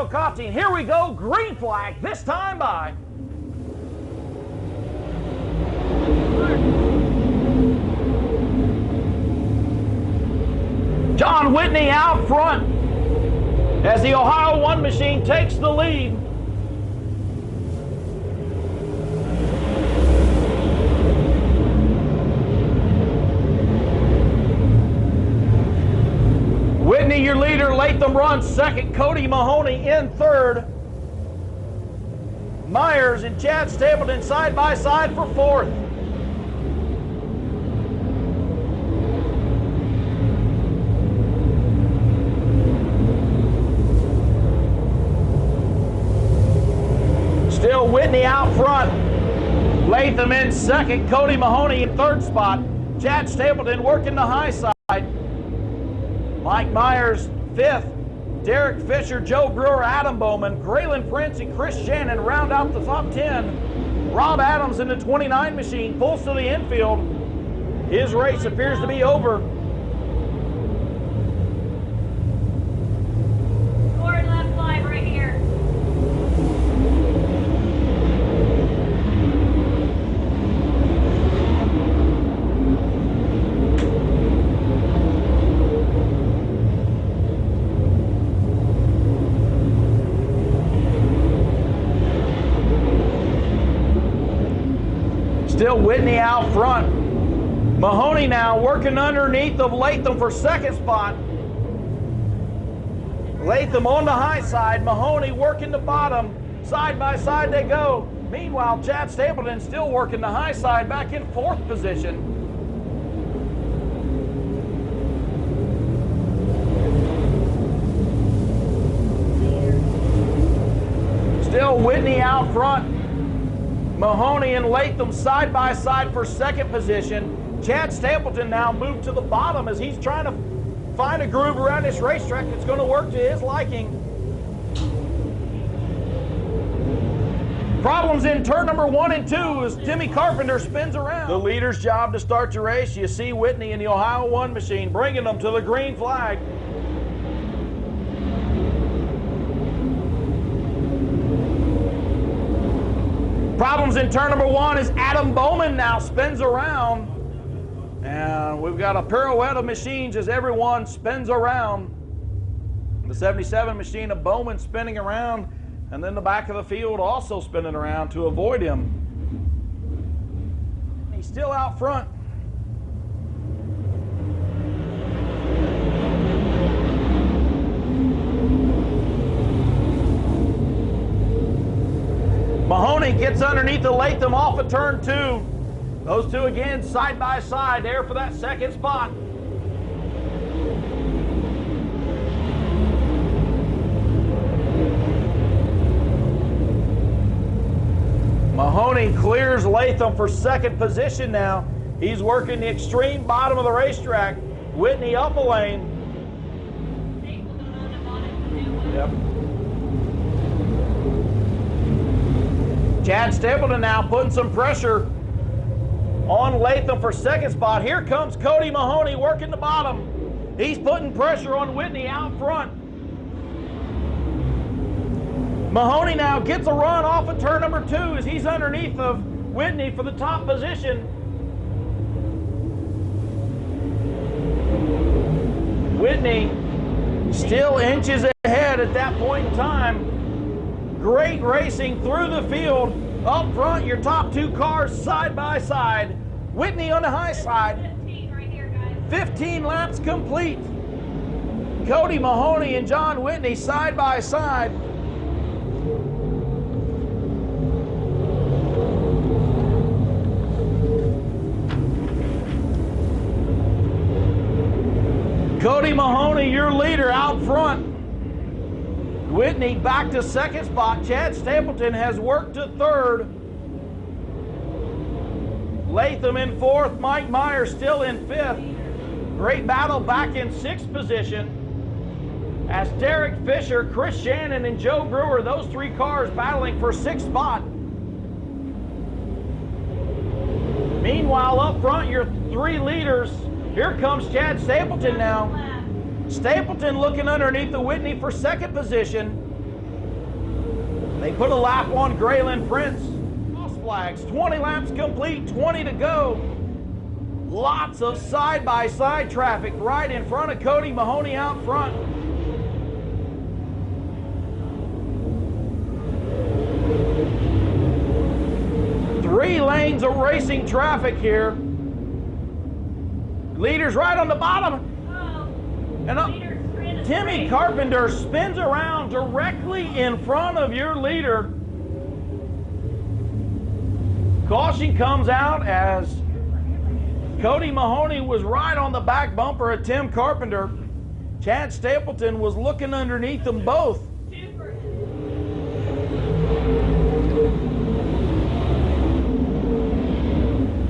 Karting. Here we go, green flag, this time by John Whitney out front as the Ohio 1 machine takes the lead. Whitney, your leader. Latham runs second. Cody Mahoney in third. Myers and Chad Stapleton side by side for fourth. Still Whitney out front. Latham in second. Cody Mahoney in third spot. Chad Stapleton working the high side. Mike Myers fifth. Derek Fisher, Joe Brewer, Adam Bowman, Graylin Prince, and Chris Shannon round out the top 10. Rob Adams in the 29 machine pulls to the infield. His race appears to be over. Forward left five right here. Still Whitney out front. Mahoney now working underneath of Latham for second spot. Latham on the high side. Mahoney working the bottom. Side by side they go. Meanwhile, Chad Stapleton still working the high side back in fourth position. Still Whitney out front. Mahoney and Latham side by side for second position. Chad Stapleton now moved to the bottom as he's trying to find a groove around this racetrack that's going to work to his liking. Problems in turn number 1 and 2 as Timmy Carpenter spins around. The leader's job to start the race. You see Whitney in the Ohio 1 machine bringing them to the green flag. Problems in turn number 1 is Adam Bowman now spins around. And we've got a pirouette of machines as everyone spins around. The 77 machine of Bowman spinning around, and then the back of the field also spinning around to avoid him. He's still out front. Mahoney gets underneath the Latham off of turn 2. Those two again side by side there for that second spot. Mahoney clears Latham for second position now. He's working the extreme bottom of the racetrack. Whitney up a lane. Yep. Chad Stapleton now putting some pressure on Latham for second spot. Here comes Cody Mahoney working the bottom. He's putting pressure on Whitney out front. Mahoney now gets a run off of turn number 2 as he's underneath of Whitney for the top position. Whitney still inches ahead at that point in time. Great racing through the field. Up front, your top 2 cars side by side. Whitney on the high side. 15 right here, guys. 15 laps complete. Cody Mahoney and John Whitney side by side. Cody Mahoney, your leader out front. Whitney back to second spot. Chad Stapleton has worked to third. Latham in fourth. Mike Myers still in fifth. Great battle back in sixth position as Derek Fisher, Chris Shannon, and Joe Brewer, those 3 cars battling for sixth spot. Meanwhile, up front, your 3 leaders. Here comes Chad Stapleton now. Stapleton looking underneath the Whitney for second position. They put a lap on Graylin Prince. Cross flags, 20 laps complete, 20 to go. Lots of side-by-side traffic right in front of Cody Mahoney out front. Three lanes of racing traffic here. Leader's right on the bottom. And up. Timmy Carpenter spins around directly in front of your leader. Caution comes out as Cody Mahoney was right on the back bumper of Tim Carpenter. Chad Stapleton was looking underneath them both.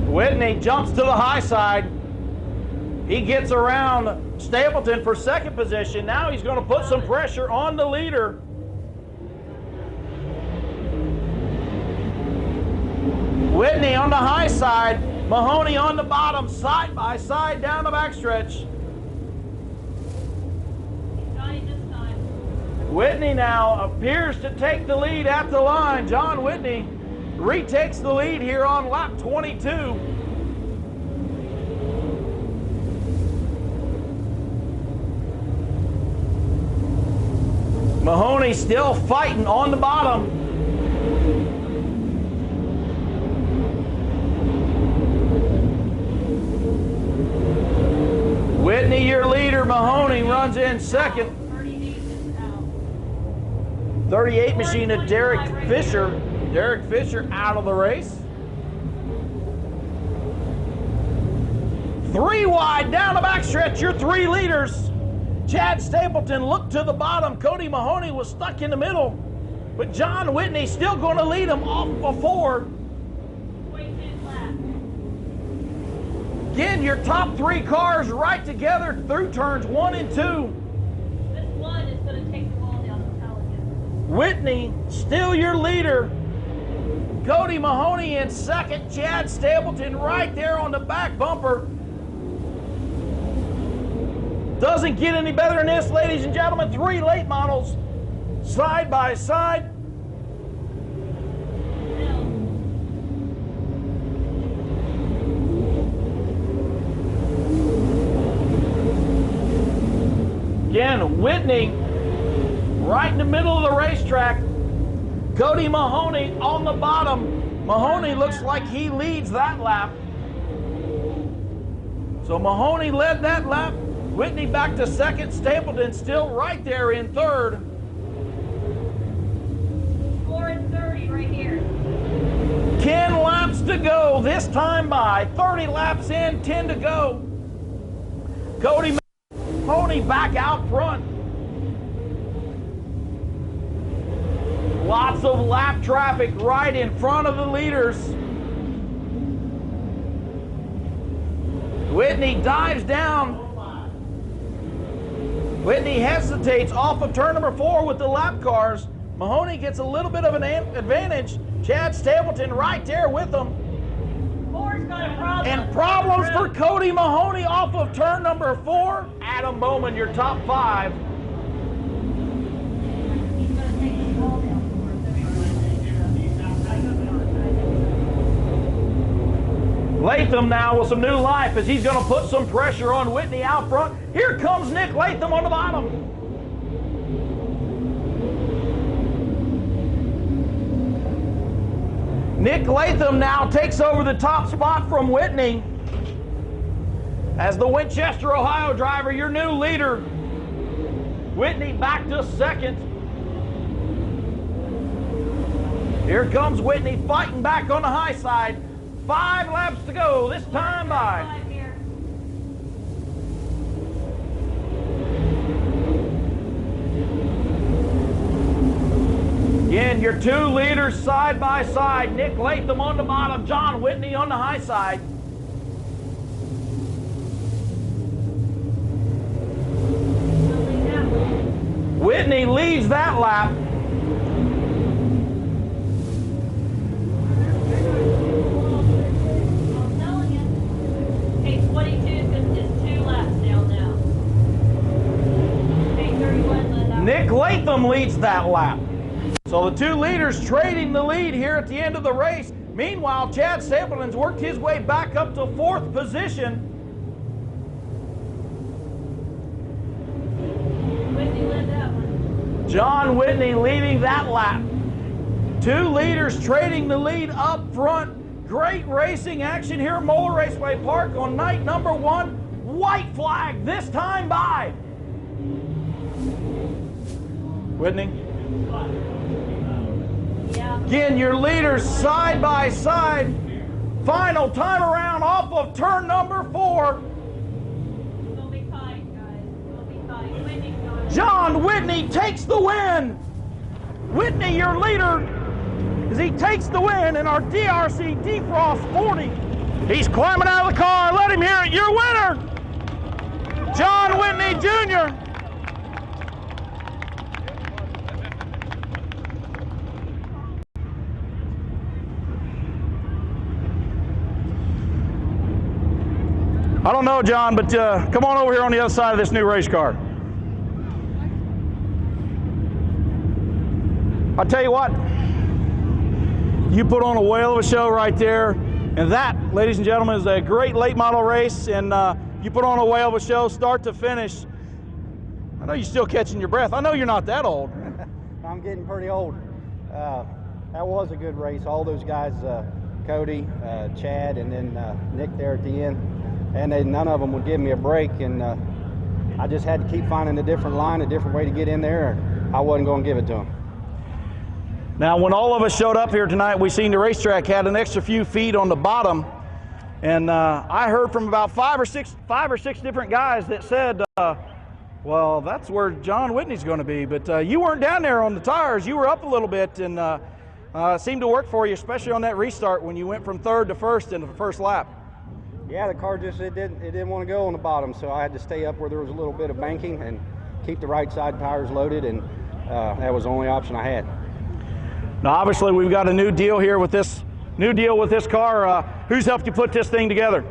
Whitney jumps to the high side. He gets around Stapleton for second position. Now he's going to put some pressure on the leader. Whitney on the high side, Mahoney on the bottom, side by side down the backstretch. Whitney now appears to take the lead at the line. John Whitney retakes the lead here on lap 22. Mahoney still fighting on the bottom. Whitney, your leader. Mahoney runs in second. 38 machine of Derek Fisher. Derek Fisher out of the race. 3 wide down the backstretch, your 3 leaders. Chad Stapleton looked to the bottom. Cody Mahoney was stuck in the middle. But John Whitney still going to lead him off before. Again, your top 3 cars right together through turns 1 and 2. This one is going to take the ball down the Pelican. Whitney, still your leader. Cody Mahoney in second. Chad Stapleton right there on the back bumper. Doesn't get any better than this, ladies and gentlemen. 3 late models, side by side. Again, Whitney right in the middle of the racetrack. Cody Mahoney on the bottom. Mahoney looks like he leads that lap. So Mahoney led that lap. Whitney back to second. Stapleton still right there in third. 4 and 30 right here. 10 laps to go this time by. 30 laps in, 10 to go. Cody Mahoney back out front. Lots of lap traffic right in front of the leaders. Whitney dives down. Whitney hesitates off of turn number 4 with the lap cars. Mahoney gets a little bit of an advantage. Chad Stapleton right there with him. Got a problem. And problems for Cody Mahoney off of turn number 4. Adam Bowman, your top 5. He's going to take the ball down. Latham now with some new life as he's going to put some pressure on Whitney out front. Here comes Nick Latham on the bottom. Nick Latham now takes over the top spot from Whitney as the Winchester, Ohio driver, your new leader. Whitney back to second. Here comes Whitney fighting back on the high side. 5 laps to go this time by. Again, your 2 leaders side by side. Nick Latham on the bottom, John Whitney on the high side. Whitney leads that lap. I'm telling you. Hey, 22 is 2 laps down now. Hey, 31 led out. Nick Latham leads that lap. So So the two leaders trading the lead here at the end of the race. Meanwhile, Chad Stapleton's worked his way back up to 4th position. Whitney led that one. John Whitney leading that lap. Two leaders trading the lead up front. Great racing action here at Moeller Raceway Park on night number 1. White flag this time by Whitney. Yeah. Again, your leaders side by side. Final time around off of turn number 4. It's gonna be tight, guys. It's gonna be tight. Whitney's got it. John Whitney takes the win. Whitney, your leader, as he takes the win in our DRC Defrost 40. He's climbing out of the car. Let him hear it. Your winner, John Whitney Jr. I don't know, John, but come on over here on the other side of this new race car. I'll tell you what, you put on a whale of a show right there, and that, ladies and gentlemen, is a great late model race, and you put on a whale of a show, start to finish. I know you're still catching your breath. I know you're not that old. I'm getting pretty old. That was a good race. All those guys, Cody, Chad, and then Nick there at the end, and none of them would give me a break, and I just had to keep finding a different line, a different way to get in there, and I wasn't going to give it to them. Now, when all of us showed up here tonight, we seen the racetrack had an extra few feet on the bottom, and I heard from about five or six different guys that said, well, that's where John Whitney's going to be. But you weren't down there on the tires. You were up a little bit, and it seemed to work for you, especially on that restart when you went from 3rd to 1st in the first lap. Yeah, the car just it didn't want to go on the bottom, so I had to stay up where there was a little bit of banking and keep the right side tires loaded, and that was the only option I had. Now, obviously, we've got a new deal here with this car. Who's helped you put this thing together?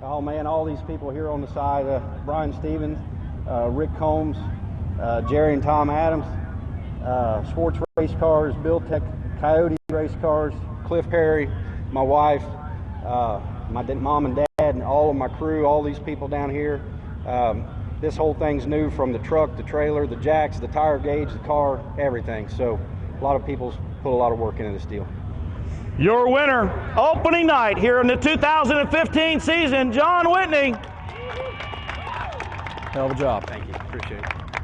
Oh man, all these people here on the side: Brian Stevens, Rick Combs, Jerry and Tom Adams, Sports Race Cars, Bill Tech Coyote Race Cars, Cliff Perry, my wife, my mom and dad, and all of my crew. All these people down here. This whole thing's new, from the truck, the trailer, the jacks, the tire gauge, the car, everything. So a lot of people put a lot of work into this deal. Your winner, opening night here in the 2015 season, John Whitney. Hell of a job. Thank you, appreciate it.